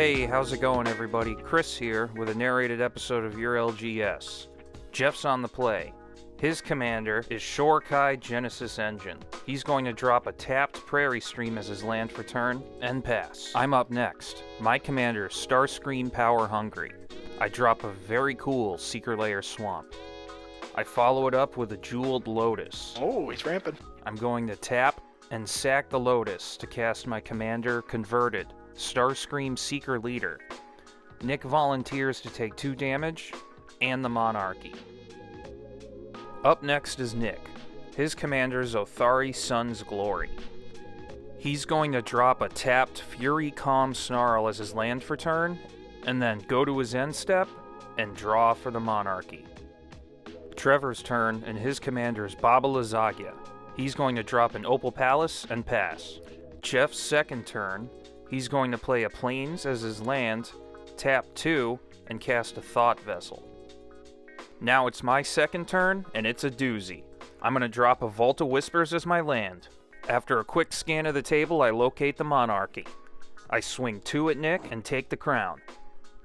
Hey, how's it going, everybody? Chris here with a narrated episode of Your LGS. Jeff's on the play. His commander is Shorikai Genesis Engine. He's going to drop a tapped Prairie Stream as his land for turn, and pass. I'm up next. My commander is Starscream Power Hungry. I drop a very cool Seeker Lair Swamp. I follow it up with a Jeweled Lotus. Oh, he's ramping. I'm going to tap and sack the Lotus to cast my commander Converted, Starscream Seeker Leader. Nick volunteers to take 2 damage, and the Monarchy. Up next is Nick. His commander is Otharri Sun's Glory. He's going to drop a tapped Fury Calm Snarl as his land for turn, and then go to his end step and draw for the Monarchy. Trevor's turn, and his commander is Lysaga. He's going to drop an Opal Palace and pass. Jeff's second turn, he's going to play a Plains as his land, tap 2, and cast a Thought Vessel. Now it's my second turn, and it's a doozy. I'm going to drop a Vault of Whispers as my land. After a quick scan of the table, I locate the Monarchy. I swing 2 at Nick and take the crown.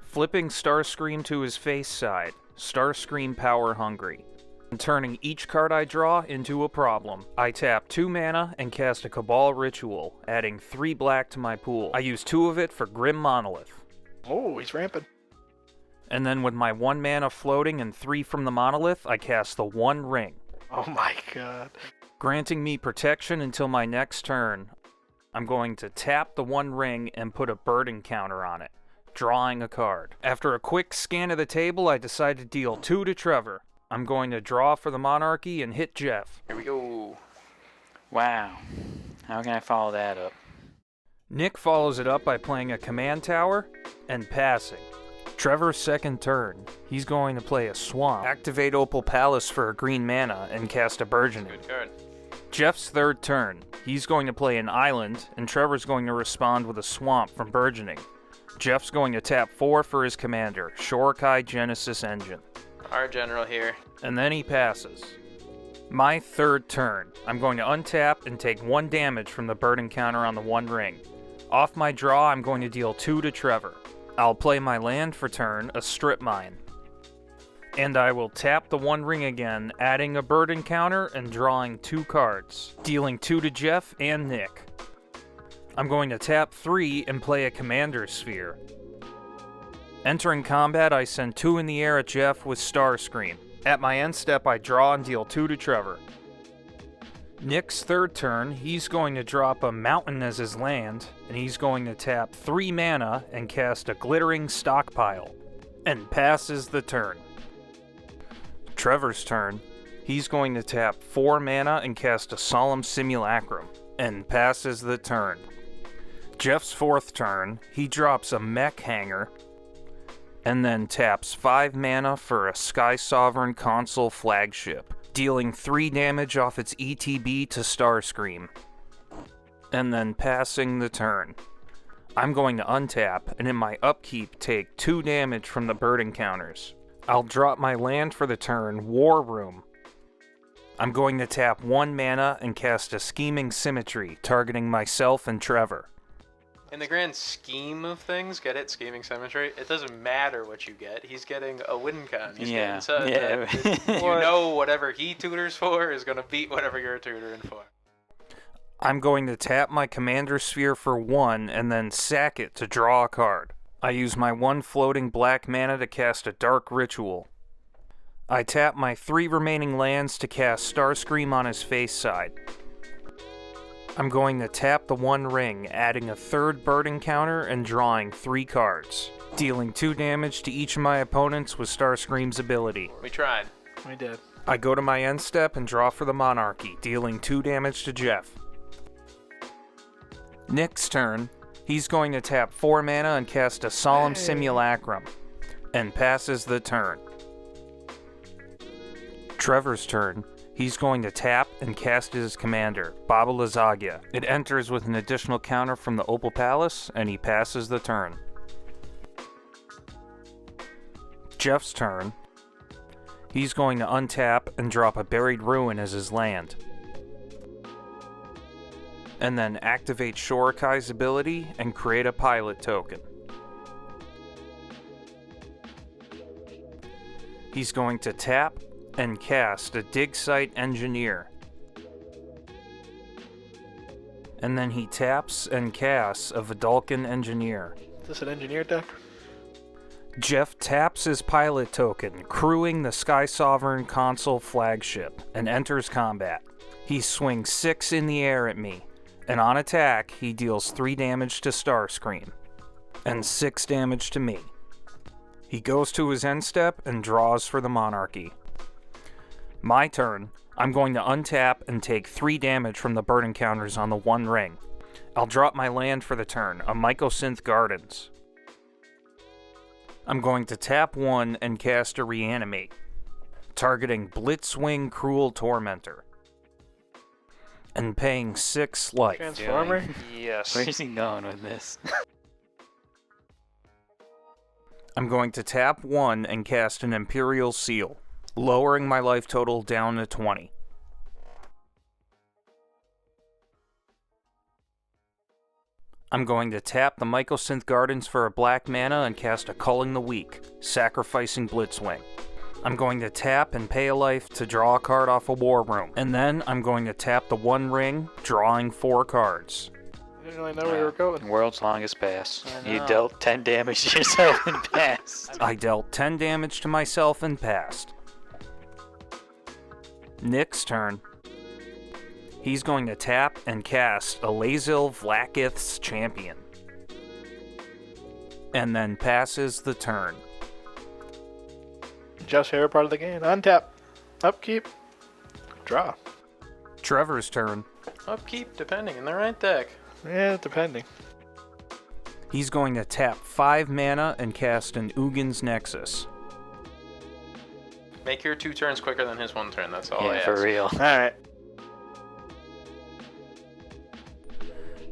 Flipping Starscream to his face side, Starscream Power Hungry. And turning each card I draw into a problem. I tap 2 mana and cast a Cabal Ritual, adding 3 black to my pool. I use 2 of it for Grim Monolith. Oh, he's ramping. And then with my 1 mana floating and 3 from the Monolith, I cast the 1 Ring. Oh my god. Granting me protection until my next turn. I'm going to tap the 1 Ring and put a burden counter on it, drawing a card. After a quick scan of the table, I decide to deal 2 to Trevor. I'm going to draw for the Monarchy and hit Jeff. Here we go. Wow. How can I follow that up? Nick follows it up by playing a Command Tower and passing. Trevor's second turn, he's going to play a Swamp, activate Opal Palace for a green mana, and cast a Burgeoning. Good card. Jeff's third turn, he's going to play an Island, and Trevor's going to respond with a Swamp from Burgeoning. Jeff's going to tap 4 for his commander, Shorikai Genesis Engine. Our general here. And then he passes. My third turn, I'm going to untap and take 1 damage from the burden counter on the 1 Ring. Off my draw, I'm going to deal 2 to Trevor. I'll play my land for turn, a Strip Mine. And I will tap the 1 Ring again, adding a burden counter and drawing 2 cards, dealing 2 to Jeff and Nick. I'm going to tap 3 and play a Commander Sphere. Entering combat, I send 2 in the air at Jeff with Starscream. At my end step, I draw and deal 2 to Trevor. Nick's third turn, he's going to drop a Mountain as his land, and he's going to tap 3 mana and cast a Glittering Stockpile, and passes the turn. Trevor's turn, he's going to tap 4 mana and cast a Solemn Simulacrum, and passes the turn. Jeff's fourth turn, he drops a Mech Hanger, and then taps 5 mana for a Sky Sovereign Console Flagship, dealing 3 damage off its ETB to Starscream, and then passing the turn. I'm going to untap, and in my upkeep take 2 damage from the burden counters. I'll drop my land for the turn, War Room. I'm going to tap 1 mana and cast a Scheming Symmetry, targeting myself and Trevor. In the grand scheme of things, get it? Scheming Symmetry? It doesn't matter what you get. He's getting a win con. He's getting you know whatever he tutors for is going to beat whatever you're tutoring for. I'm going to tap my Commander Sphere for 1 and then sack it to draw a card. I use my 1 floating black mana to cast a Dark Ritual. I tap my 3 remaining lands to cast Starscream on his face side. I'm going to tap the 1 Ring, adding a 3rd burden counter and drawing 3 cards, dealing 2 damage to each of my opponents with Starscream's ability. We tried. We did. I go to my end step and draw for the Monarchy, dealing 2 damage to Jeff. Nick's turn, he's going to tap 4 mana and cast a Solemn Simulacrum, and passes the turn. Trevor's turn, he's going to tap and cast his commander, Lysaga. It enters with an additional counter from the Opal Palace, and he passes the turn. Jeff's turn. He's going to untap and drop a Buried Ruin as his land. and then activate Shorikai's ability and create a pilot token. He's going to tap and cast a Dig Site Engineer. And then he taps and casts a Vidalcan Engineer. Is this an engineer deck? Jeff taps his pilot token, crewing the Sky Sovereign console flagship, and enters combat. He swings 6 in the air at me, and on attack, he deals 3 damage to Starscream, and 6 damage to me. He goes to his end step and draws for the Monarchy. My turn. I'm going to untap and take 3 damage from the burn encounters on the 1 ring. I'll drop my land for the turn, a Mycosynth Gardens. I'm going to tap 1 and cast a Reanimate, targeting Blitzwing Cruel Tormentor, and paying 6 life. Transformer? Yes. Where's he going with this? I'm going to tap 1 and cast an Imperial Seal, lowering my life total down to 20. I'm going to tap the Mycosynth Gardens for a black mana and cast a Culling the Weak, sacrificing Blitzwing. I'm going to tap and pay a life to draw a card off a War Room, and then I'm going to tap the 1 ring, drawing 4 cards. I didn't really know where you were going. World's longest pass. I You know. dealt 10 damage to yourself and passed. I dealt 10 damage to myself and passed. Nick's turn. He's going to tap and cast Alazil Vlaakith's Champion, and then passes the turn. Jeff's favorite part of the game. Untap. Upkeep. Draw. Trevor's turn. Upkeep, depending in the right deck. Yeah, depending. He's going to tap 5 mana and cast an Ugin's Nexus. Make your 2 turns quicker than his 1 turn. That's all I Yeah, ask. for real. Alright.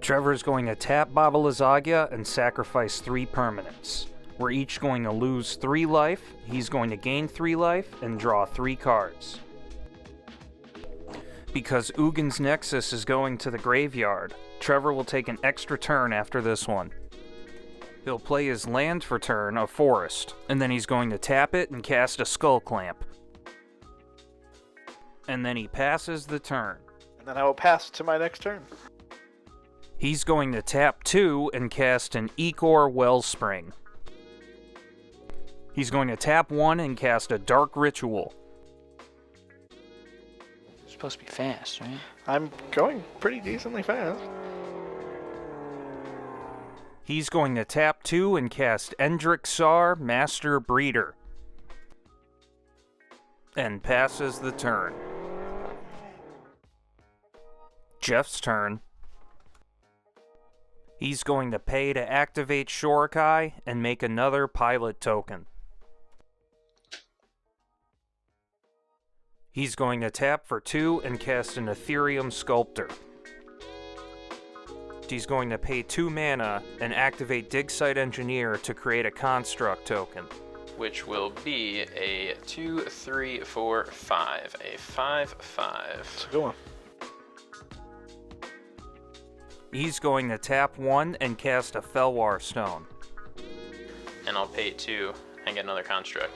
Trevor's going to tap Baba Lysaga and sacrifice 3 permanents. We're each going to lose 3 life. He's going to gain 3 life and draw 3 cards. Because Ugin's Nexus is going to the graveyard, Trevor will take an extra turn after this one. He'll play his land for turn, a forest, and then he's going to tap it and cast a Skull Clamp. And then he passes the turn. And then I will pass to my next turn. He's going to tap 2 and cast an Ecor Wellspring. He's going to tap 1 and cast a Dark Ritual. It's supposed to be fast, right? I'm going pretty decently fast. He's going to tap 2 and cast Endrixar, Master Breeder, and passes the turn. Jeff's turn. He's going to pay to activate Shorikai and make another pilot token. He's going to tap for 2 and cast an Ethereum Sculptor. He's going to pay 2 mana and activate Dig Site Engineer to create a construct token. Which will be a 2, 3, 4, 5. A 5, 5. It's a good one. He's going to tap 1 and cast a Felwar Stone. And I'll pay 2 and get another construct.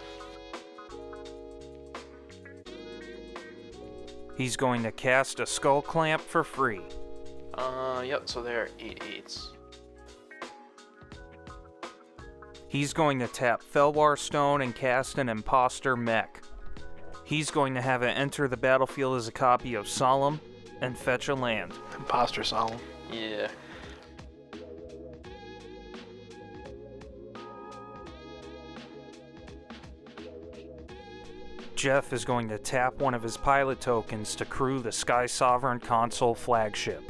He's going to cast a Skull Clamp for free. Yep, so there are 8 8s. He's going to tap Felwar Stone and cast an Imposter Mech. He's going to have it enter the battlefield as a copy of Solemn and fetch a land. Imposter Solemn. Yeah. Jeff is going to tap one of his pilot tokens to crew the Sky Sovereign console flagship.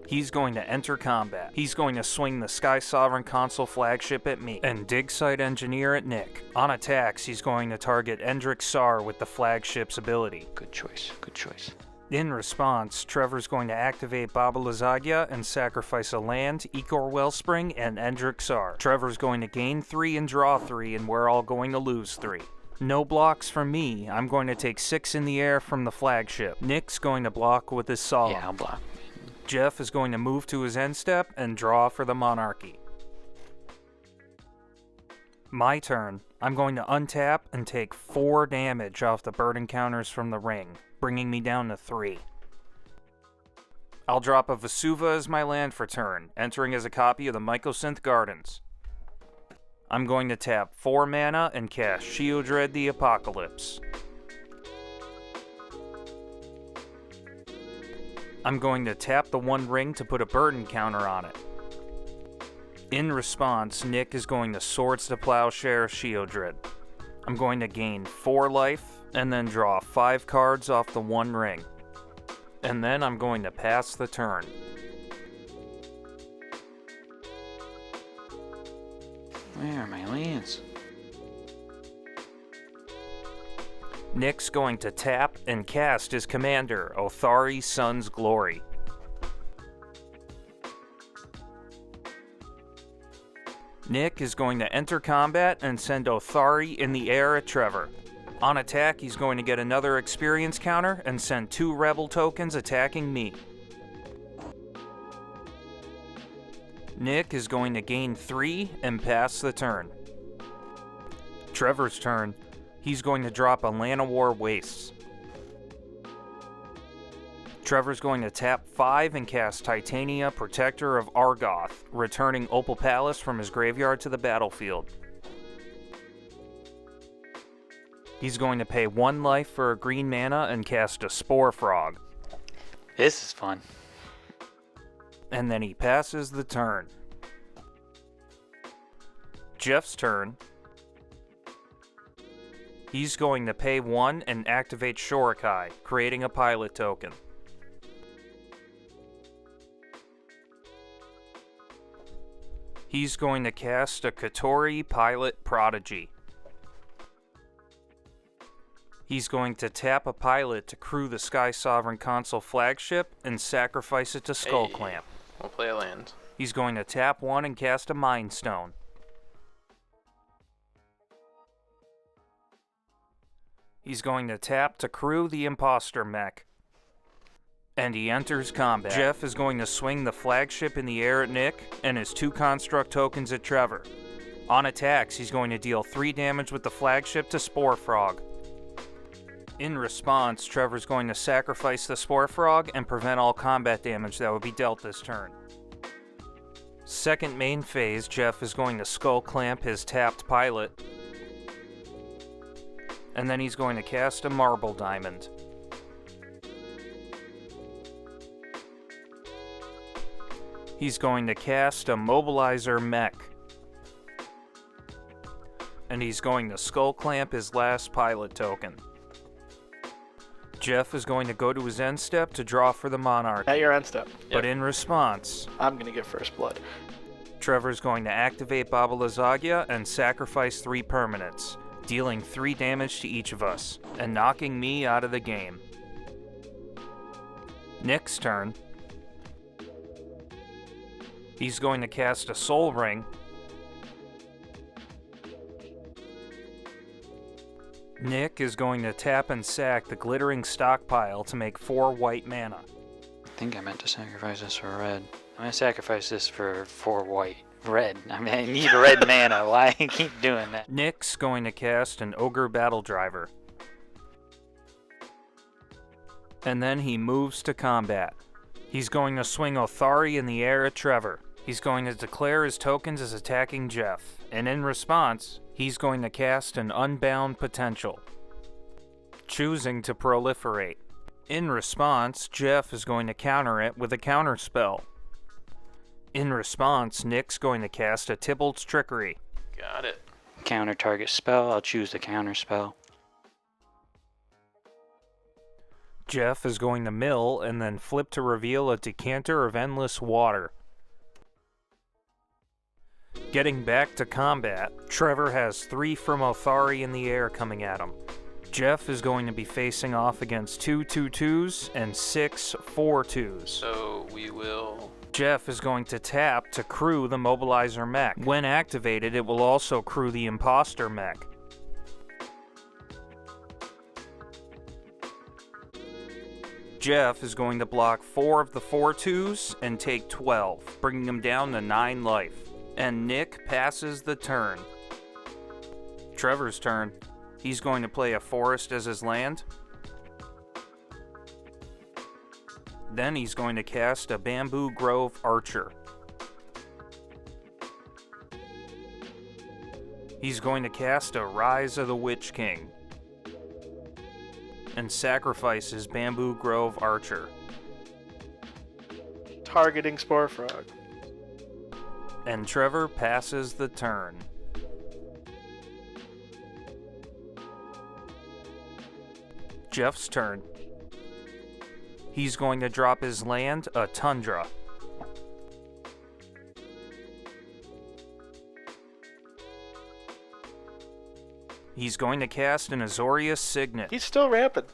He's going to enter combat. He's going to swing the Sky Sovereign console flagship at me and Dig Site Engineer at Nick. On attacks, he's going to target Endrixar with the flagship's ability. Good choice. Good choice. In response, Trevor's going to activate Baba Lysaga and sacrifice a land, Ecor Wellspring, and Endrixar. Trevor's going to gain 3 and draw 3, and we're all going to lose 3. No blocks from me. I'm going to take 6 in the air from the flagship. Nick's going to block with his Solemn. Yeah, I'll block. Jeff is going to move to his end step and draw for the Monarchy. My turn. I'm going to untap and take 4 damage off the bird encounters from the ring, bringing me down to 3. I'll drop a Vesuva as my land for turn, entering as a copy of the Mycosynth Gardens. I'm going to tap 4 mana and cast Sheodred the Apocalypse. I'm going to tap the 1 ring to put a bird encounter on it. In response, Nick is going to Swords to Plowshare Sheodred. I'm going to gain 4 life, and then draw 5 cards off the 1 ring. And then I'm going to pass the turn. Where are my lands? Nick's going to tap and cast his commander, Otharri, Sun's Glory. Nick is going to enter combat and send Otharri in the air at Trevor. On attack, he's going to get another experience counter and send 2 rebel tokens attacking me. Nick is going to gain 3 and pass the turn. Trevor's turn. He's going to drop a Llanowar Wastes. Trevor's going to tap 5 and cast Titania, Protector of Argoth, returning Opal Palace from his graveyard to the battlefield. He's going to pay 1 life for a green mana and cast a Spore Frog. This is fun. And then he passes the turn. Jeff's turn. He's going to pay 1 and activate Shorikai, creating a pilot token. He's going to cast a Kotori Pilot Prodigy. He's going to tap a pilot to crew the Sky Sovereign console flagship and sacrifice it to Skullclamp. We'll play a land. He's going to tap 1 and cast a Mind Stone. He's going to tap to crew the Imposter Mech. And he enters combat. Jeff is going to swing the flagship in the air at Nick and his 2 construct tokens at Trevor. On attacks, he's going to deal 3 damage with the flagship to Spore Frog. In response, Trevor's going to sacrifice the Spore Frog and prevent all combat damage that would be dealt this turn. Second main phase, Jeff is going to Skull Clamp his tapped pilot. And then he's going to cast a Marble Diamond. He's going to cast a Mobilizer Mech. And he's going to Skull Clamp his last pilot token. Jeff is going to go to his end step to draw for the Monarch. At your end step. But in response, I'm going to get first blood. Trevor's going to activate Baba Lysaga and sacrifice 3 permanents, dealing 3 damage to each of us, and knocking me out of the game. Nick's turn. He's going to cast a Soul Ring. Nick is going to tap and sack the Glittering Stockpile to make 4 white mana. I think I meant to sacrifice this for red. I'm gonna sacrifice this for 4 white. Red. I mean, I need red mana. Why I keep doing that? Nick's going to cast an Ogre Battle Driver. And then he moves to combat. He's going to swing Otharri in the air at Trevor. He's going to declare his tokens as attacking Jeff. And in response, he's going to cast an Unbound Potential, choosing to proliferate. In response, Jeff is going to counter it with a counterspell. In response, Nick's going to cast a Tybalt's Trickery. Got it. Counter target spell. I'll choose the counter spell. Jeff is going to mill and then flip to reveal a Decanter of Endless Water. Getting back to combat, Trevor has 3 from Otharri in the air coming at him. Jeff is going to be facing off against 2 2/2s and 6 4/2s. So we will... Jeff is going to tap to crew the Mobilizer Mech. When activated, it will also crew the Imposter Mech. Jeff is going to block 4 of the 4/2s and take 12, bringing him down to 9 life. And Nick passes the turn. Trevor's turn. He's going to play a forest as his land. Then he's going to cast a Bamboo Grove Archer. He's going to cast a Rise of the Witch King and sacrifice his Bamboo Grove Archer. Targeting Spore Frog. And Trevor passes the turn. Jeff's turn. He's going to drop his land, a Tundra. He's going to cast an Azorius Signet. He's still rampant.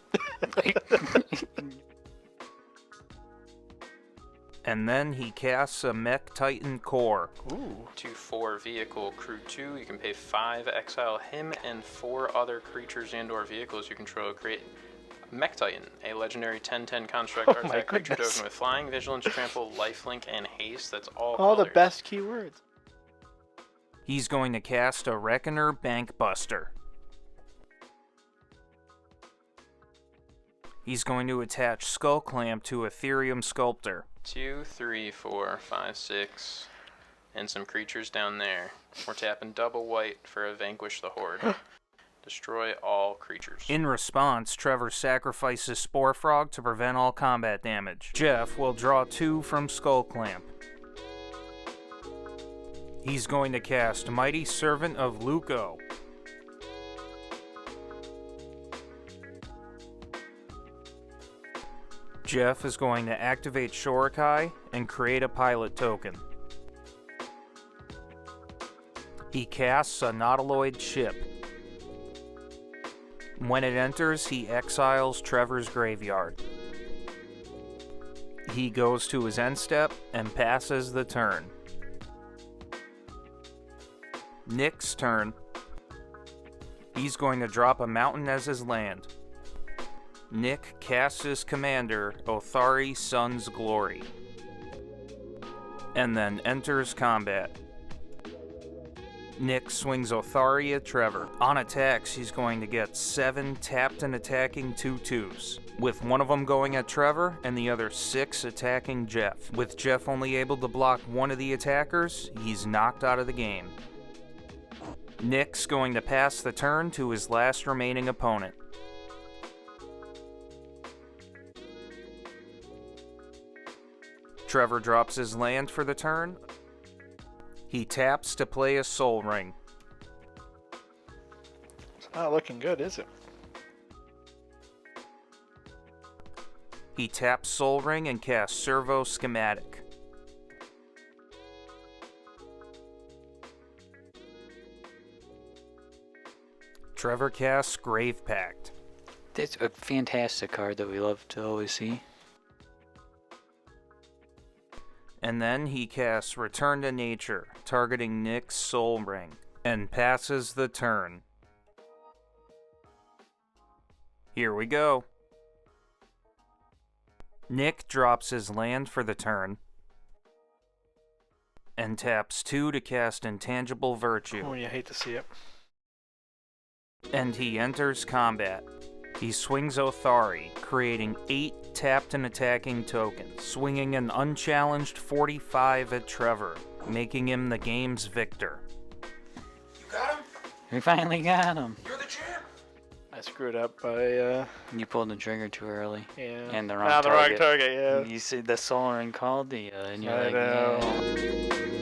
And then he casts a Mech Titan Core. Ooh. 2/4 vehicle, crew 2. You can pay 5, exile him and 4 other creatures and/or vehicles you control. Create Mech Titan, a legendary 10/10 construct artifact creature token with flying, vigilance, trample, lifelink, and haste. That's all the colors. best keywords. He's going to cast a Reckoner Bankbuster. He's going to attach Skull Clamp to Ethereum Sculptor. 2, 3, 4, 5, 6, and some creatures down there. We're tapping double white for a Vanquish the Horde. Destroy all creatures. In response, Trevor sacrifices Spore Frog to prevent all combat damage. Jeff will draw 2 from Skull Clamp. He's going to cast Mighty Servant of Luco. Jeff is going to activate Shorikai and create a pilot token. He casts a Nautiloid ship. When it enters, he exiles Trevor's graveyard. He goes to his end step and passes the turn. Nick's turn. He's going to drop a mountain as his land. Nick casts his commander, Otharri, Sun's Glory, and then enters combat. Nick swings Otharri at Trevor. On attacks, he's going to get 7 tapped and attacking 2/2s, with one of them going at Trevor and the other 6 attacking Jeff. With Jeff only able to block one of the attackers, he's knocked out of the game. Nick's going to pass the turn to his last remaining opponent. Trevor drops his land for the turn. He taps to play a Soul Ring. It's not looking good, is it? He taps Soul Ring and casts Servo Schematic. Trevor casts Grave Pact. That's a fantastic card that we love to always see. And then he casts Return to Nature, targeting Nick's Soul Ring, and passes the turn. Here we go. Nick drops his land for the turn, and taps 2 to cast Intangible Virtue. Oh, you hate to see it. And he enters combat. He swings Otharri, creating 8 tapped and attacking tokens, swinging an unchallenged 45 at Trevor, making him the game's victor. You got him? We finally got him. You're the champ! I screwed up by, You pulled the trigger too early. yeah. And the wrong the target. wrong target, yeah. You see the Soul Ring called you, and you're I like, know. yeah.